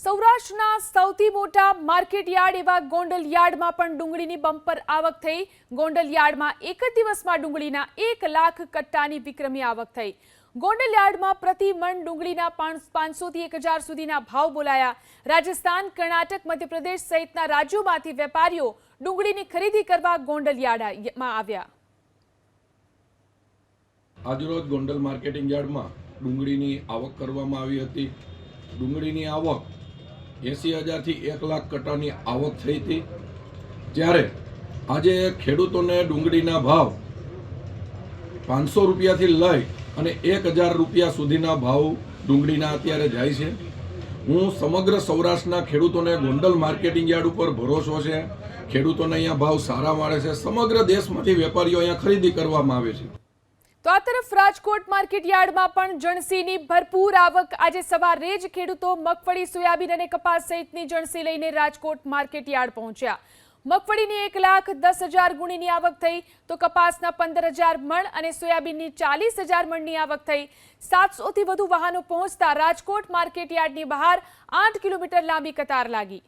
સૌરાષ્ટ્રના સૌથી મોટા માર્કેટ યાર્ડ એવા ગોંડલ યાર્ડમાં પણ ડુંગળીની બમ્પર આવક થઈ। ગોંડલ યાર્ડમાં એક જ દિવસમાં ડુંગળીના 1 લાખ કટ્ટાની વિક્રમી આવક થઈ। ગોંડલ યાર્ડમાં પ્રતિ મણ ડુંગળીના 500 થી 1000 સુધીના ભાવ બોલાયા। રાજસ્થાન, કર્ણાટક, મધ્યપ્રદેશ સહિતના રાજ્યોમાંથી વેપારીઓ ડુંગળીની ખરીદી કરવા ગોંડલ યાર્ડમાં આવ્યા। આજરોજ ગોંડલ માર્કેટિંગ યાર્ડમાં ડુંગળીની આવક કરવામાં આવી હતી। ડુંગળીની આવક 80,000 થી 1 લાખ કટ્ટાની આવક થઈ હતી। જ્યારે આજે ખેડૂતોને ડુંગળીના ભાવ 500 રૂપિયાથી લઈ અને 1000 રૂપિયા સુધીના ભાવ ડુંગળીના અત્યારે જાય છે। હું સમગ્ર સૌરાષ્ટ્રના ખેડૂતોને ગોંડલ માર્કેટિંગ યાર્ડ ઉપર ભરોસો છે। ખેડૂતોને અહીંયા ભાવ સારા મળે છે। સમગ્ર દેશમાંથી વેપારીઓ અહીંયા ખરીદી કરવામાં આવે છે। તો આ તરફ રાજકોટ માર્કેટ યાર્ડમાં પણ જણસીની ભરપૂર આવક। આજે સવારે જ ખેડૂતો મગફળી, સોયાબીન અને કપાસ સહિતની જણસી લઈને રાજકોટ માર્કેટ યાર્ડ પહોંચ્યા। મગફળીની 1,10,000 ગુણીની આવક થઈ તો કપાસના 15,000 મણ અને સોયાબીનની 40,000 મણની આવક થઈ। 700 થી વધુ વાહનો પહોંચતા રાજકોટ માર્કેટ યાર્ડની બહાર 8 કિલોમીટર લાંબી કતાર લાગી।